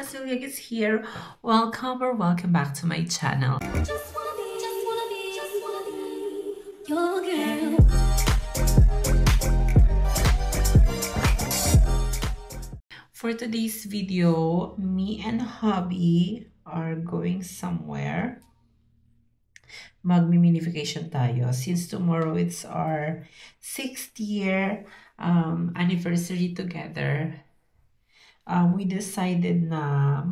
Cecilia is here. Welcome or welcome back to my channel. Your girl. For today's video, me and hubby are going somewhere. Magmi-minification tayo. Since tomorrow it's our 6th year anniversary together. We decided na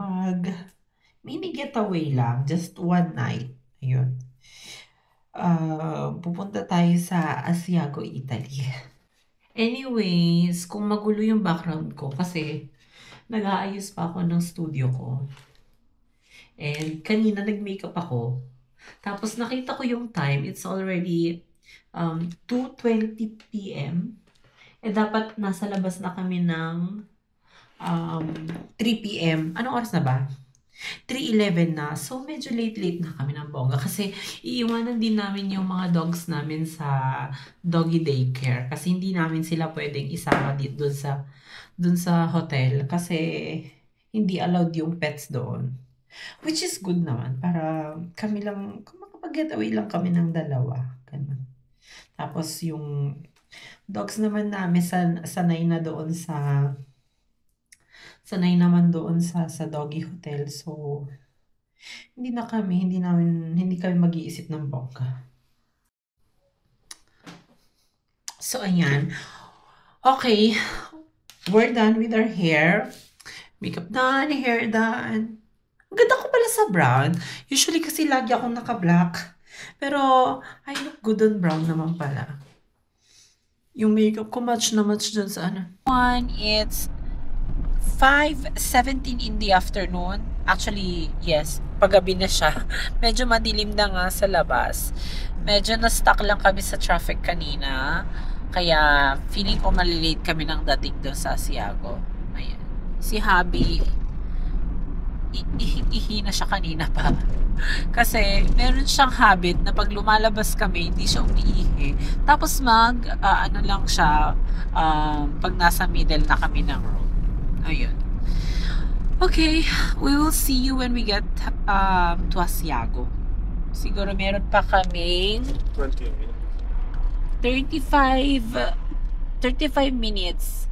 mini getaway lang, just one night. Ayun. Pupunta tayo sa Asiago, Italy. Anyways, kung magulo yung background ko kasi nag-aayos pa ako ng studio ko. And kanina nag-makeup ako. Tapos nakita ko yung time, it's already 2:20 p.m. Eh dapat nasa labas na kami ng 3 p.m. Anong oras na ba? 3:11 na. So, medyo late na kami ng bongga. Kasi, iiwanan din namin yung mga dogs namin sa doggy daycare. Kasi, hindi namin sila pwedeng isama dun sa hotel. Kasi, hindi allowed yung pets doon. Which is good naman. Para kami lang, makapag-getaway lang kami ng dalawa. Ganun. Tapos, yung dogs naman namin sanay naman doon sa doggy hotel. So, hindi kami mag-iisip ng bongga. So, ayan. Okay. We're done with our hair. Makeup done, hair done. Ang ganda ko pala sa brown. Usually kasi lagi akong naka-black. Pero, I look good on brown naman pala. Yung makeup ko match na match dun sa ano. It's 5:17 in the afternoon. Actually, yes, paggabi na siya. Medyo madilim na nga sa labas. Medyo na-stuck lang kami sa traffic kanina. Kaya, feeling ko malilate kami ng dating doon sa Asiago. Ayan. Si Hubby, ihi na siya kanina pa. Kasi, meron siyang habit na pag lumalabas kami, hindi siya umiihi. Tapos ano lang siya, pag nasa middle na kami ng road. Ayun. Okay, we will see you when we get to Asiago. Siguro meron pa kaming 35 minutes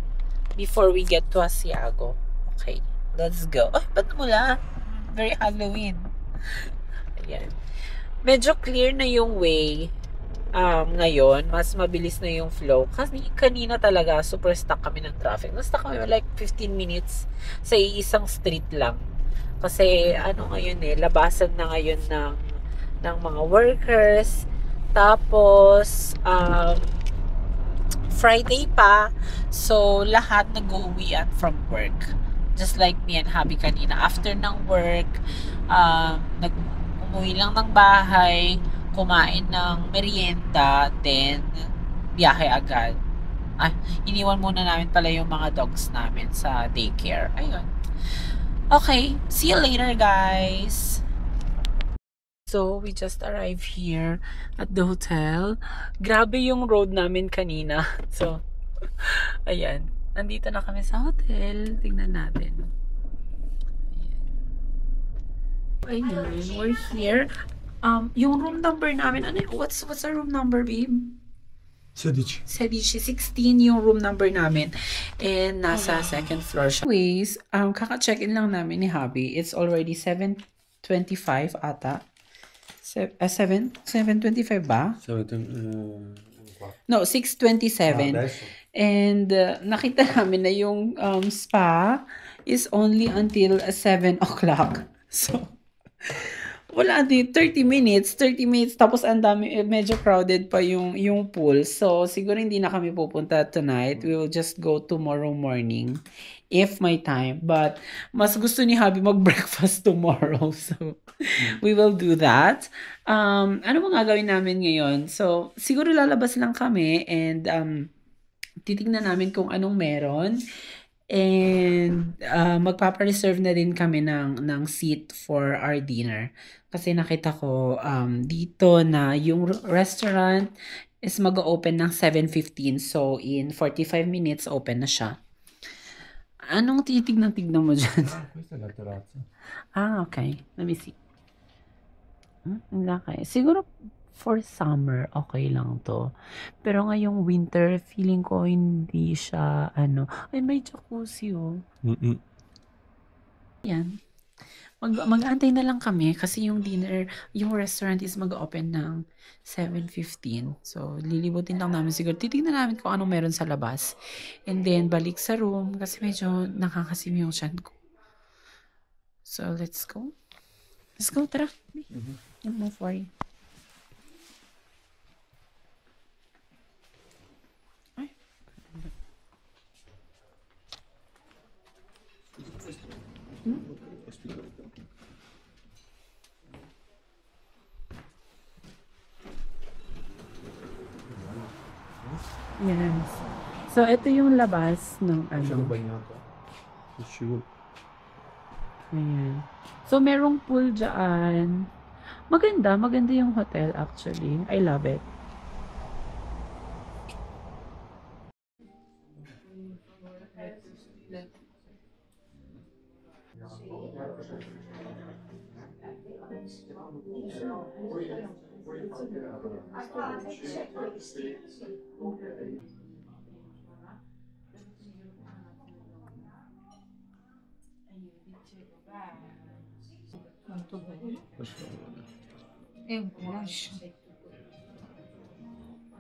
before we get to Asiago. Okay, let's go. Ay, ba't mula? Very Halloween. Ayan. Medyo clear na yung way. Ngayon, mas mabilis na yung flow. Kasi kanina talaga, super stuck kami ng traffic. Na-stuck kami like 15 minutes sa isang street lang. Kasi, ngayon labasan na ngayon ng mga workers. Tapos, Friday pa. So, lahat nag-uwian from work. Just like me and Hubby kanina. After ng work, umuwi lang ng bahay, kumain ng merienda, then biyahe agad. Iniwan muna namin pala yung mga dogs namin sa daycare. Ayun. Okay, see you later, guys. So, we just arrived here at the hotel. Grabe yung road namin kanina. So, ayan. Nandito na kami sa hotel. Tingnan natin. Ayan. We're here. Yung room number namin, what's our room number, babe? 16. 16 yung room number namin. And nasa second floor siya. Anyways, kaka-check-in lang namin ni Hubby. It's already 7:25 ata. 7:25 ba? No, 6:27. And nakita namin na yung spa is only until 7 o'clock. So, wala din 30 minutes tapos ang dami, medyo crowded pa yung pool. So siguro hindi na kami pupunta tonight. We will just go tomorrow morning if may time. But mas gusto ni Hubby mag-breakfast tomorrow. So we will do that. Ano bang gagawin namin ngayon? So siguro lalabas lang kami and titignan namin kung anong meron. And magpapa-reserve na din kami ng seat for our dinner. Kasi nakita ko dito na yung restaurant is mag-open ng 7:15. So in 45 minutes open na siya. Anong titignan-tignan mo dyan? Questa è la terrazza. Ah, okay. Let me see. Ang laki. Siguro for summer, okay lang 'to. Pero ngayong winter, feeling ko hindi siya ano ay, may jacuzzi, oh. Yan. Mag-aantay na lang kami kasi yung restaurant is mag-o-open ng 7:15. So, lilibutin lang namin siguro. Titignan namin kung anong meron sa labas. And then, balik sa room kasi medyo nakakasim yung tiyan ko. So, let's go. Let's go, tara. I'll move for you. Ay. Yes. So, ito yung labas ng Siamo ano. bagnato. Asciugo. Ayan. So, merong pool dyan. Maganda. Maganda yung hotel actually. I love it. E un gulasch.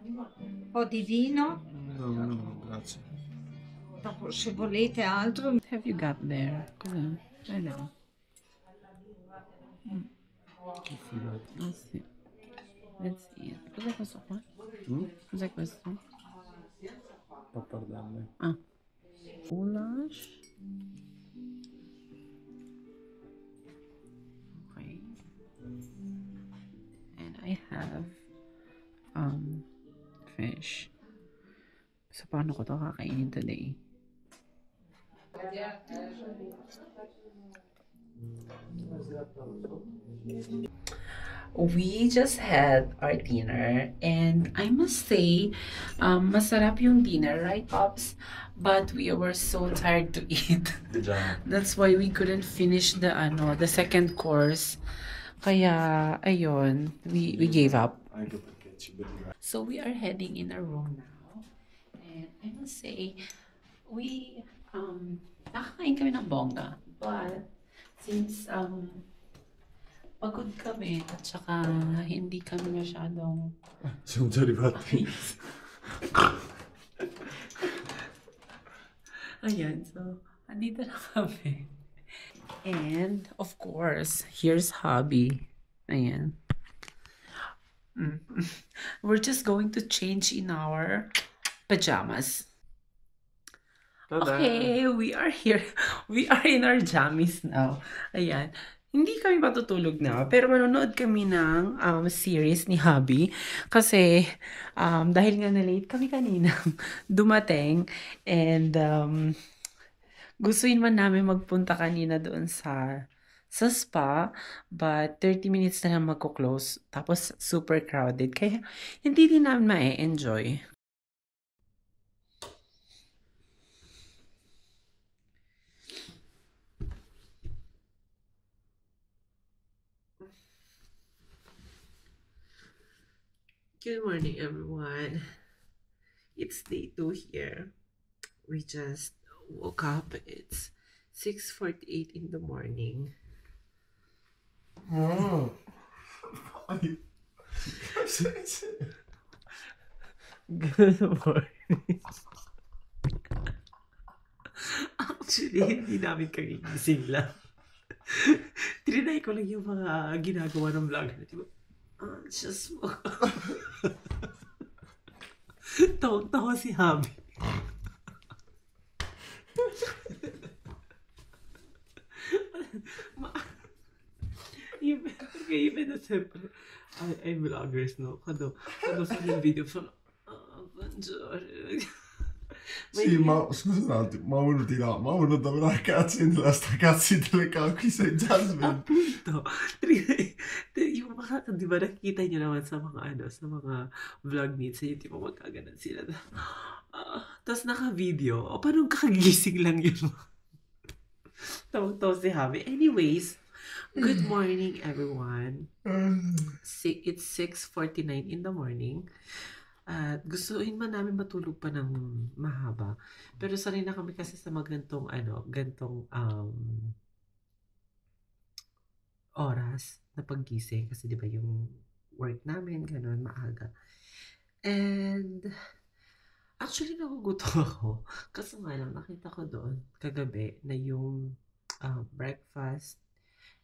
Un po' di vino, No, no, grazie. dopo se volete altro. Have you got there? Cosa? Ano? Che figata. Let's see. Let's see. Cos'è questo qua? Cos'è questo? Pappardelle. Ah. Goulash. Okay. And I have fish. So, paano ko to kakainin today? We just had our dinner and I must say, masarap yung dinner, right, Pops? But we were so tired to eat. That's why we couldn't finish the second course. Kaya, ayun, we gave up. Anche perché ci beviamo. So we are heading in our room now. And I must say, we, nakakain kami ng bongga. But, since, pagod kami at saka hindi kami masyadong Siamo già arrivati. ayan, so andito na kami. And of course, here's hubby. Ayan. We're just going to change in our pajamas. Ta-da! Okay, we are here. We are in our jammies now. Ayan. Hindi kami matutulog na, pero manonood kami ng series ni hubby. Kasi, dahil nga na-late kami kanina dumating. And, gustuin man namin magpunta kanina doon sa spa. But, 30 minutes na lang magko-close. Tapos, super crowded. Kaya, hindi din namin ma-enjoy. Good morning, everyone. It's day 2 here. We just woke up. It's 6:48 in the morning. Good morning. Actually, hindi namin kagigising lang. Trinay ko lang yung mga ginagawa ng vlogger. Diba? Just tawag-tawa si Habi. Even na siyempre, ay vloggers, no? Kado sa yung video fa, buongiorno. Sì, ma scusa un attimo, ma uno dirà, ma uno dovrà accendere sta cazzo di telecamera sei già sveglio. Appunto. Yung mga, di ba nakikita nyo naman sa mga sa mga vlog meets, yung tipo magkaganan sila. Tapos naka-video. O paano kakagising lang yun? Tawag-tawa si Javi. Anyways, good morning everyone. It's 6:49 in the morning. At gustuin man namin matulog pa ng mahaba. Pero sanay na kami kasi sa magantong oras na paggising. Kasi di ba yung work namin, gano'n, maaga. And actually nagugutom ako. Kasi nga lang, nakita ko doon kagabi na yung breakfast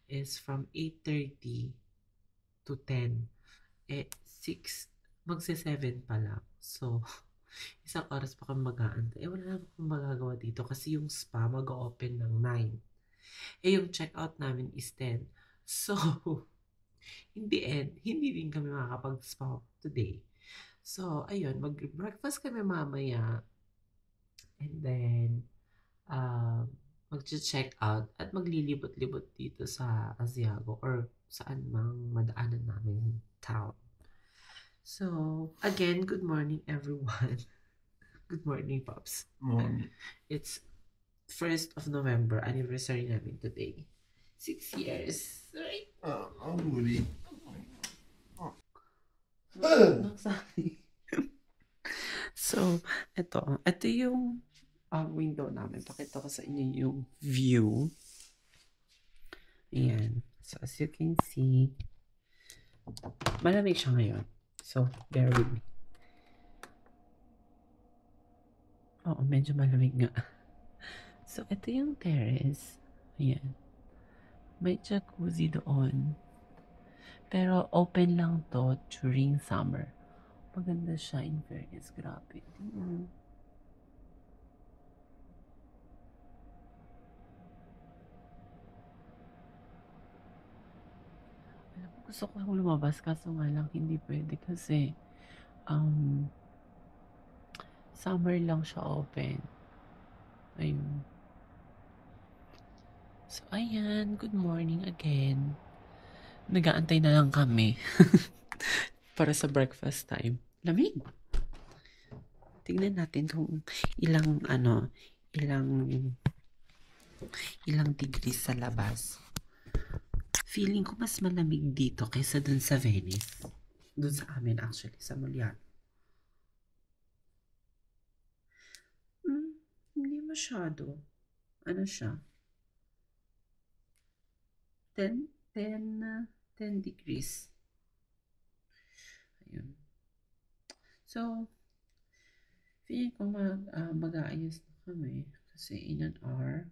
is from 8:30 to 10. 6, magse-7 pa lang. So, isang oras pa kami mag-aantay. Wala naman akong magagawa dito kasi yung spa mag-open ng 9. Yung check-out namin is 10. So, in the end, hindi din kami makakapag-spa today. So, ayun, mag-breakfast kami mamaya. And then, mag-check out at maglilibot-libot dito sa Asiago or saan mang madaanan namin town. So, again, good morning everyone. Good morning, Pops. Morning. It's 1st of November, anniversary namin today. 6 years. Right? I'm ready. So, ito yung window namin. Pakita ko sa inyo yung view. Ayan. So, as you can see, malamig siya ngayon. So, bear with me. Oo, medyo malamig nga. So, ito yung terrace. Ayan. May jacuzzi doon. Pero open lang to during summer. Maganda siya in fairness. Grabe. Alam mo, gusto ko lumabas kaso nga lang hindi pwede kasi summer lang siya open. Ayun. So, ayan. Good morning again. Nag-aantay na lang kami para sa breakfast time. Lamig. Tignan natin kung ilang degrees sa labas. Feeling ko mas malamig dito kaysa dun sa Venice. Dun sa amin actually, sa Mulian. Hindi masyado. Ano siya? 10 degrees. Ayun. So, feeling ko mag-aayos na kami kasi in an hour,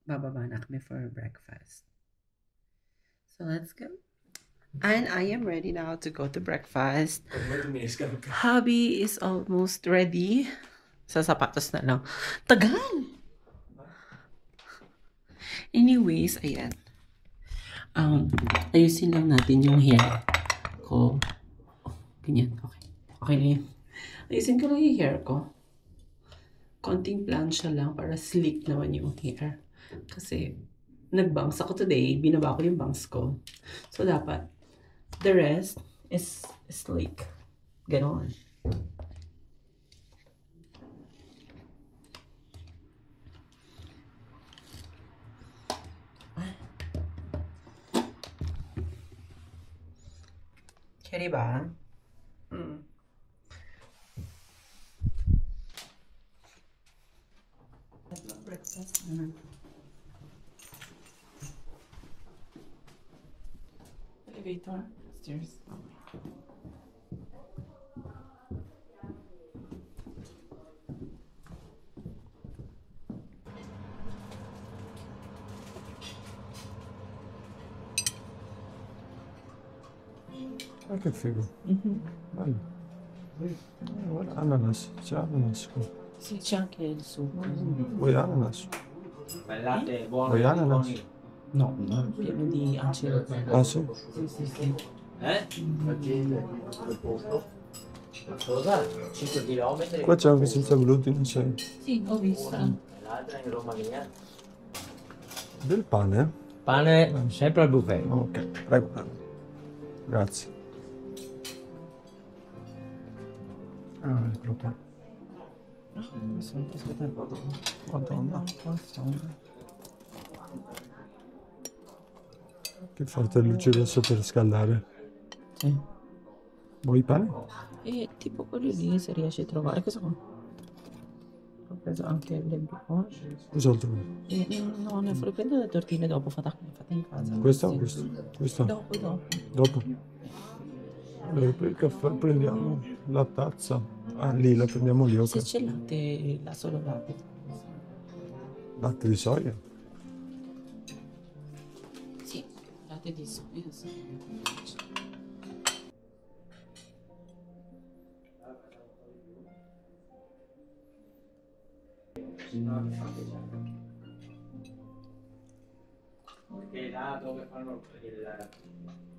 bababa na kami for breakfast. So, let's go. And I am ready now to go to breakfast. Hubby is almost ready. Sa sapatos na lang. Tagal! Anyways, ayan. Ayusin lang natin yung hair ko. Ganyan, okay. Okay na yun. Ayusin ko lang yung hair ko. Konting plancha lang para sleek naman yung hair. Kasi, nag-bangs ako today. Binaba ko yung bangs ko. So, dapat, the rest is sleek. Ganon. Kaya diba? Breakfast. Elevator. Stairs. Che figo. Bello. Guarda, ananas. C'è ananas qua. Sì, c'è anche il succo. Vuoi ananas? Il latte è buono. Vuoi ananas? No, pieno di acero. Ah sì? Sì, sì. Cosa? 5 km. Qua c'è anche senza glutine, sai. Sì, ho visto. L'altra in Romania. Del pane? Pane sempre al buffet. Ok, prego. Grazie. Ah, eccolo qua. Madonna. Che forte il luce rosso per riscaldare. Sì. Vuoi pane? Tipo quello lì se riesci a trovare. Cosa qua? Ho preso anche le brioche. Cos'altro? No, ne vorrei prendere le tortine dopo, fatte in casa. Questa o Sì. questa? Questa? Dopo. Dopo. Allora, per il caffè prendiamo la tazza. Ah, lì la prendiamo lì, Se ok. c'è latte, la solo latte. Latte di soia? Sì, latte di soia, sì. Perché là dove fanno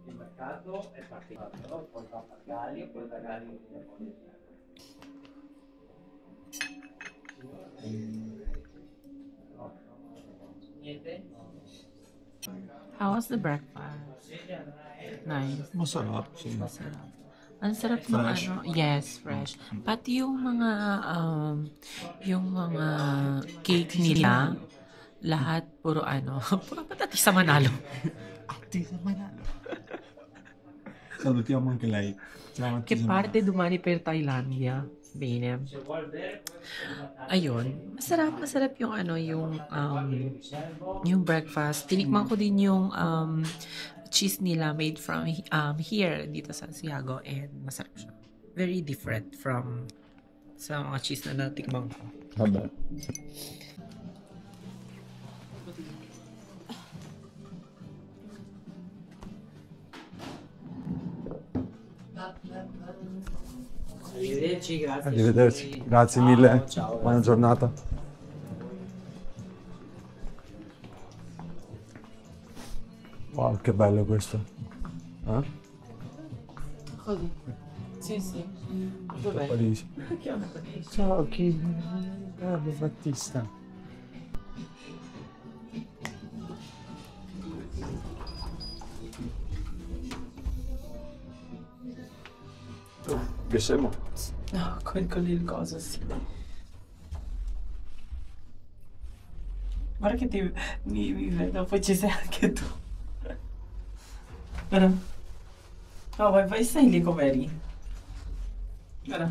il mercato è particolare, no? Poi fa Gali, poi da Gali niente? How was the breakfast? Nice. Masarap, sì. Masarap. Ang sarap ng Fresh. ano, yes, fresh. Pati yung mga cake nila, lahat puro puro patatis sa Manalo. Salutiamo anche lei. Ciao, Che parte domani per Thailandia. Bene. Ayun, masarap yung yung breakfast. Tinikman ko din yung cheese nila made from here dito sa Santiago, and masarap siya. Very different from sa mga cheese na natikman ko. Vabbè. Arrivederci, grazie. Arrivederci. Grazie mille. Ciao. Buona giornata. Wow, che bello questo. Eh? Così. Sì. Dov'è? Parigi. Ciao, chi? Bravo, Battista. Che siamo? No, con il coso, sì. Guarda che mi vedo, poi ci sei anche tu. Guarda. No, vai stai lì com'eri. Guarda.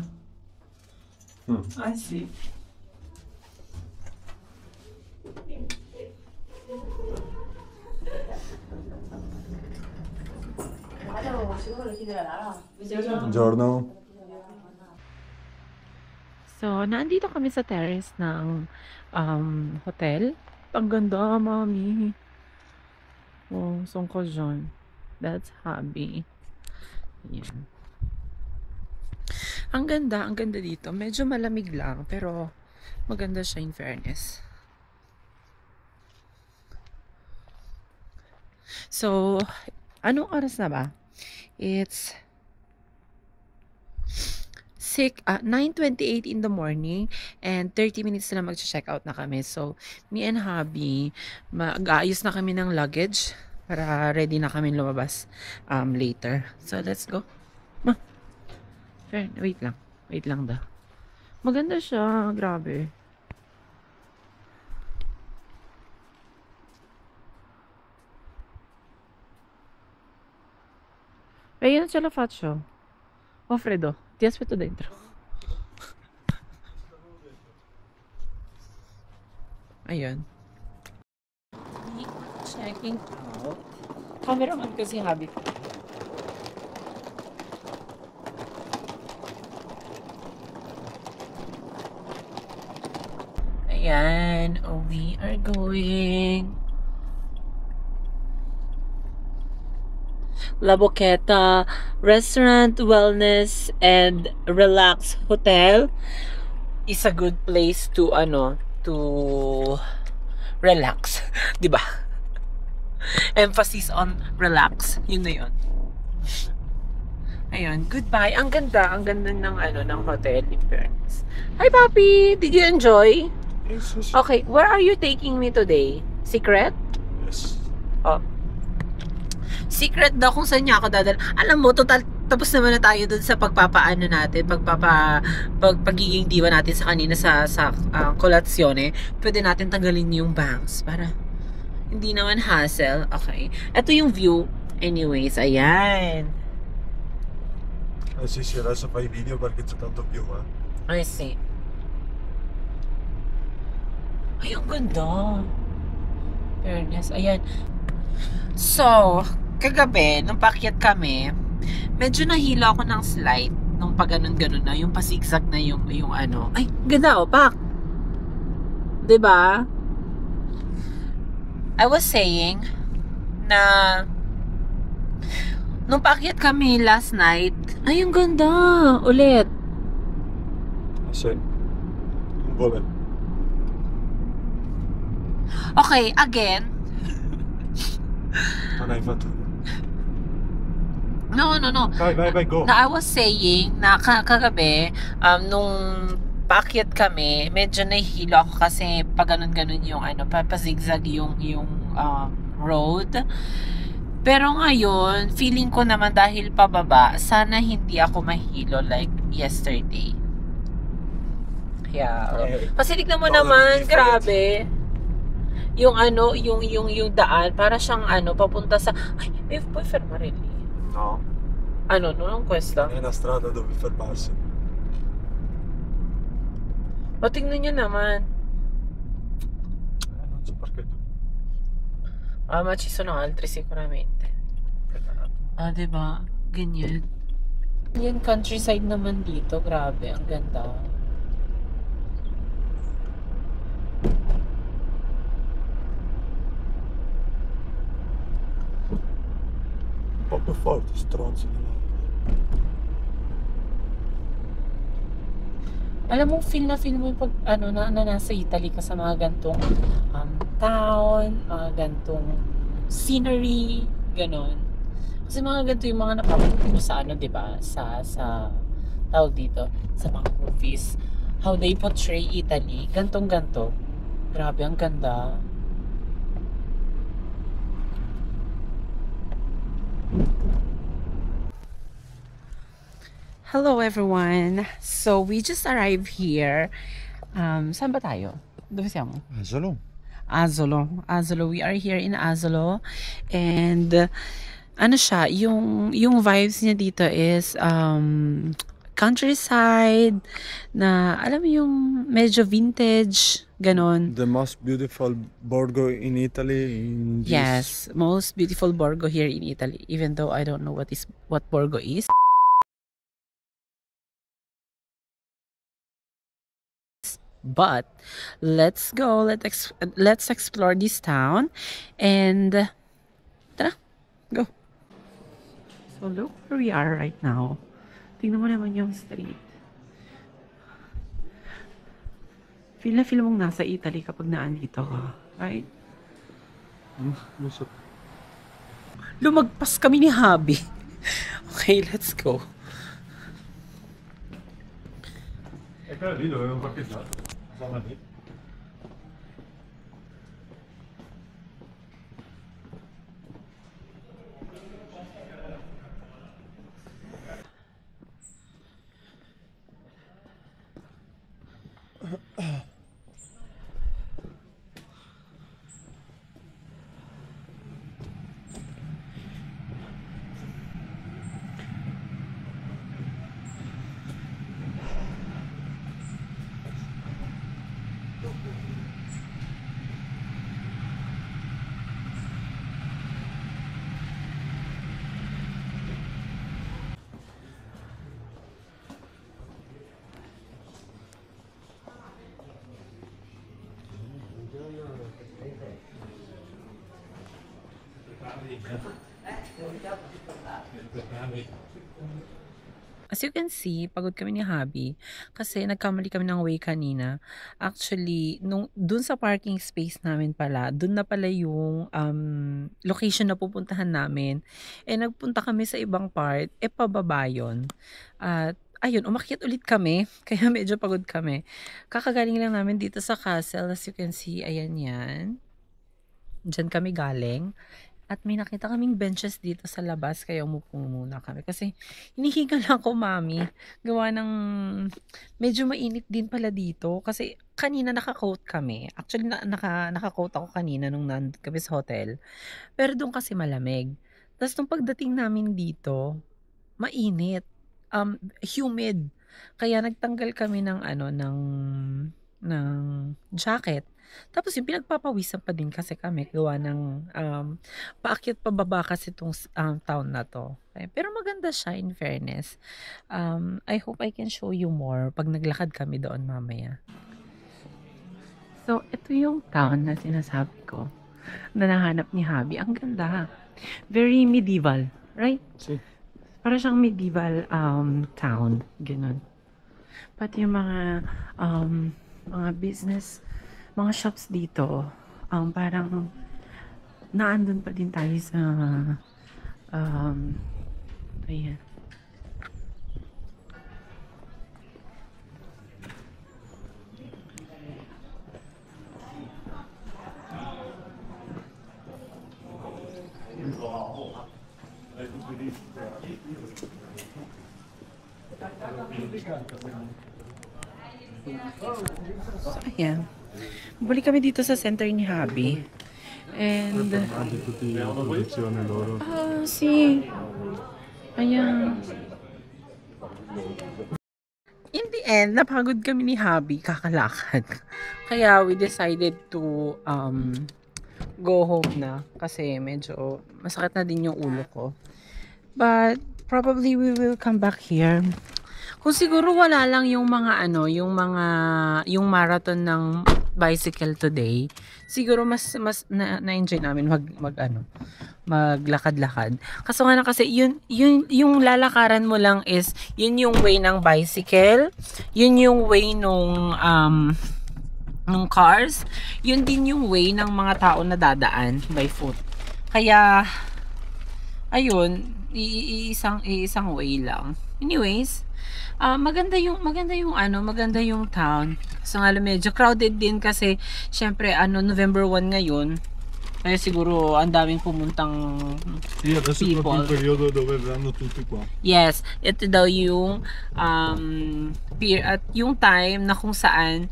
Ah sì. Buongiorno. So, nandito kami sa terrace ng hotel. Ang ganda, mami. Oh, sungkol dyan. That's hubby. Yan. Ang ganda dito. Medyo malamig lang, pero maganda siya in fairness. So, anong oras na ba? It's 9:28 in the morning, and 30 minutes na mag-check out na kami. So, me and hubby, mag-aayos na kami ng luggage para ready na kami lumabas later. So, let's go. Wait lang daw. Maganda siya, grabe. Ayan ce la faccio. Ho freddo, ti aspetto dentro. Ayun. Checking out. Cameraman kasi habit. Ayan, we are going La Boqueta Restaurant, Wellness, and Relax Hotel is a good place to relax, 'di ba? Emphasis on relax, yun na yun. Ayun, goodbye. Ang ganda ng hotel, in fairness. Hi, Papi! Did you enjoy? Yes. Okay, where are you taking me today? Secret? Yes. Oh. Secret daw kung saan niya ako dadal. Alam mo, total tapos naman na tayo dun sa pagpapaano natin, pagiging diva natin sa kanina sa kolatsyon, pwede natin tanggalin yung bangs para hindi naman hassle. Okay. Ito yung view. Anyways, ayan. Sì, sì, adesso fai video perché c'è tanto più, I see. Ay, ang ganda. Fairness. Ayan. So, kagabi, nung paakyat kami, medyo nahilo ako ng slide nung pag ganun na, yung pasigzag na yung ano. Ay, ganda oh, pak. 'Di ba? I was saying na nung paakyat kami last night, ay, ang ganda ulit. Sì. Non vuole. Okay, again. Non hai fatto. No. Vai, go. Na I was saying na kagabi, nung paakyat kami, medyo nahihilo ako kasi pag ganun yung ano, papazigzag yung road. Pero ngayon, feeling ko naman dahil pababa, sana hindi ako mahilo like yesterday. Yeah. Kasi tignan mo naman, grabe. Yung ano, yung daan, para siyang ano, papunta sa... Ay, puoi fermare lì. No. Ano, non questa? È una strada dove fermarsi. O, tingnan nyo naman. Non so perché. Ma ci sono altri sicuramente. Diba? Ganyan. Yan, countryside naman dito. Grabe, ang ganda. Un po' più forte, stronzo. Alam mo, feel mo yung pag, ano, na nasa Italy ka sa mga gantong town, mga gantong scenery, ganon. Kasi mga ganito yung mga napapanood mo sa ano, diba? Sa tawag dito, sa mga movies. How they portray Italy. Gantong-ganto. Grabe, ang ganda. Hello everyone. So we just arrived here. Saan ba tayo? Dove siamo? Asolo. We are here in Asolo. And ano siya, yung vibes niya dito is countryside na alam mo yung medyo vintage, ganon. The most beautiful borgo in Italy. Yes, most beautiful borgo here in Italy, even though I don't know what borgo is. But let's go. Let's explore this town, and tara, go. So look where we are right now. Tingnan mo naman yung street. Feel na feel mong nasa Italy kapag naandito ka, right? Lumagpas kami ni Habi. Okay, let's go. E quella lì dovevamo parcheggiare. Zona lì. As you can see, pagod kami ni Habi kasi nagkamali kami ng way kanina. Actually, dun sa parking space namin pala, dun na pala yung location na pupuntahan namin. Nagpunta kami sa ibang part, pababa yun. At ayun, umakyat ulit kami, kaya medyo pagod kami. Kakagaling lang namin dito sa castle, as you can see, ayan yan. Diyan kami galing. At may nakita kaming benches dito sa labas, kaya umupo muna kami. Kasi hinihinga lang ko, mami. Gawa ng medyo mainit din pala dito. Kasi kanina naka-coat kami. Actually, naka-coat ako kanina nung nandun kami sa hotel. Pero doon kasi malamig. Tapos nung pagdating namin dito, mainit. Humid. Kaya nagtanggal kami ng jacket. Tapos yung pinagpapawisan pa din kasi kami gawa ng paakyat pababa kasi itong town na to. Okay? Pero maganda siya in fairness. I hope I can show you more pag naglakad kami doon mamaya. So, ito yung town na sinasabi ko na nahanap ni Habi. Ang ganda. Very medieval, right? Si. Para siyang medieval town. Ganun. Pati yung mga business, mga shops dito, parang naandun pa din tayo sa ayan. So, ayan. Balik kami dito sa center ni Habi. And si ayan. In the end, napagod kami ni Habi kakalakad. Kaya we decided to go home na kasi medyo masakit na din yung ulo ko. But probably we will come back here. Kung siguro wala lang yung yung marathon ng bicycle today, siguro mas na-enjoy namin maglakad-lakad. Kaso nga na kasi yung lalakaran mo lang is yun yung way ng bicycle, yun yung way nung cars, yun din yung way ng mga tao na dadaan by foot. Kaya ayun, isang way lang. Anyways, maganda yung town. So nga medyo crowded din kasi syempre November 1 ngayon. Kaya siguro ang daming pumuntang people. Periodo dove verranno tutti qua. Yes, ito daw yung at yung time na kung saan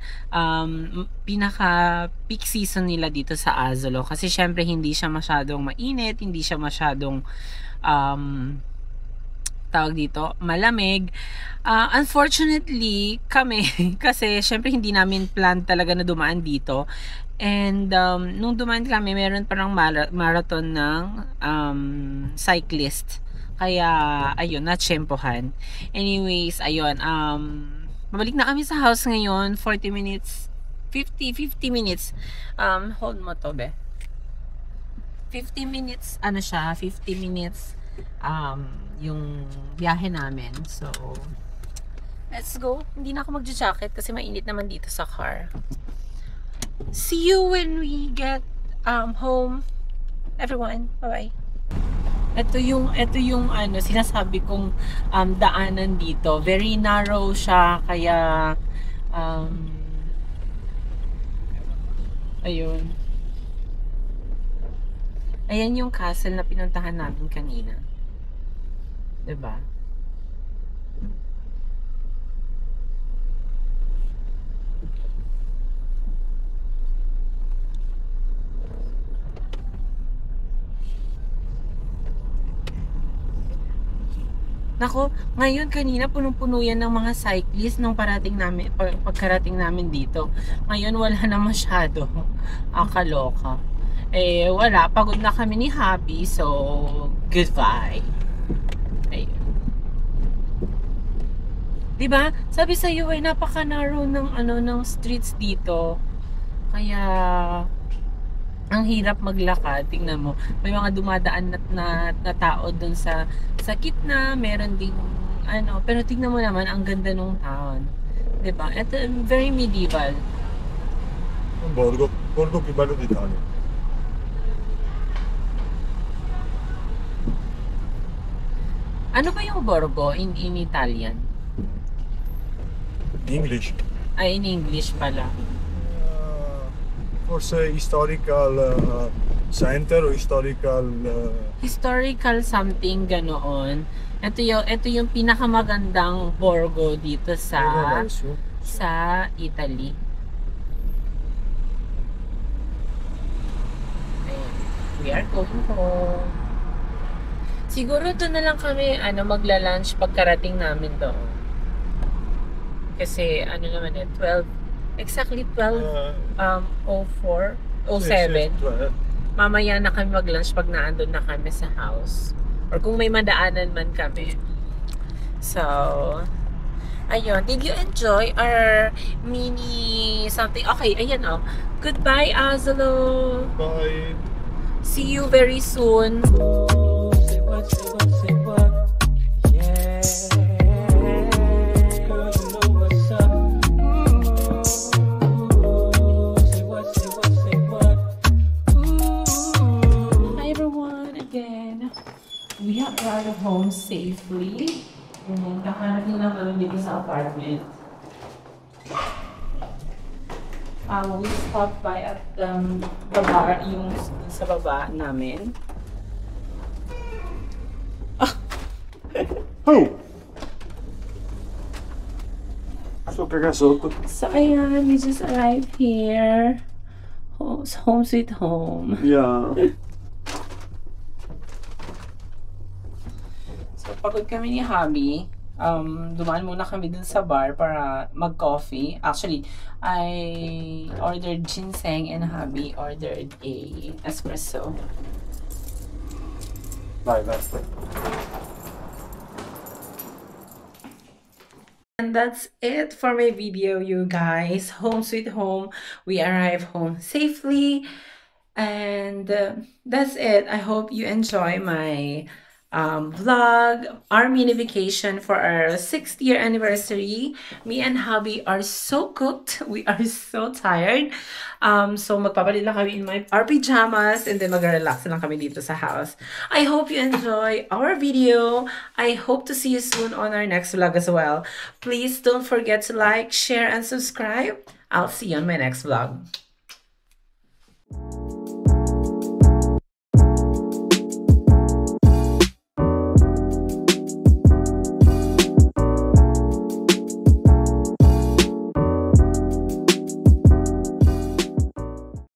pinaka peak season nila dito sa Asolo kasi syempre hindi siya masyadong mainit, hindi siya masyadong tawag dito, malamig. Unfortunately, kami, kasi syempre hindi namin plan talaga na dumaan dito. And nung dumaan kami, meron parang marathon ng cyclist. Kaya, ayun, natsyempohan. Anyways, ayun, mabalik na kami sa house ngayon, 40 minutes, 50 minutes. Hold mo to, be. 50 minutes, 50 minutes, yung biyahe namin. So, let's go. Hindi na ako magja-jacket kasi mainit naman dito sa car. See you when we get home. Everyone, bye-bye. Ito yung sinasabi kong daanan dito. Very narrow siya kaya ayun. Ayan yung castle na pinuntahan namin kanina. Diba? Nako, ngayon kanina punong-puno yan ng mga cyclist nung pagkarating namin dito. Ngayon wala na masyado. Kaloka. Wala. Pagod na kami ni Happy. So, goodbye. Ayun. Diba? Sabi sa iyo ay napaka-narrow ng streets dito. Kaya ang hirap maglakad. Tingnan mo, may mga dumadaan na tao doon sa gitna, meron ding pero tingnan mo naman ang ganda ng town. 'Di ba? Ito very medieval. Un borgo più bello d'Italia. Ano ba yung borgo in Italian? English. Ay, in English pala. Forse historical center o historical... Historical something ganoon. Ito yung pinakamagandang Borgo dito sa Italy. Ayan. We are going home. Siguro doon na lang kami magla-lunch pagkarating namin doon. Kasi naman 12 exactly 12:04 07. Mamaya na kami mag-lunch pag naandun na kami sa house. Or kung may madaanan man kami. So, ayun. Did you enjoy our mini something? Okay, ayan oh. Goodbye, Azalo. Bye. See you very soon. Say what, say what, yeah. Girl, you know what's up. Say what, say what. Hi everyone again. We have arrived home safely. And kakarating lang kami dito sa apartment. We stopped by at the bar, yung sa baba namin. Oh! So, kagasoto. So ayan, we just arrived here. Home sweet home. Yeah. So pagod kami ni Hubby. Dumaan muna kami dun sa bar para mag-coffee. Actually, I ordered ginseng and Hubby ordered a espresso. Bye. And that's it for my video, you guys. Home sweet home. We arrived home safely. And that's it. I hope you enjoy my vlog, our mini vacation for our 6th year anniversary. Me and Hubby are so cooked. We are so tired. So magpapalit lang kami in our pajamas and then mag-relax lang kami dito sa house. I hope you enjoy our video. I hope to see you soon on our next vlog as well. Please don't forget to like, share, and subscribe. I'll see you on my next vlog.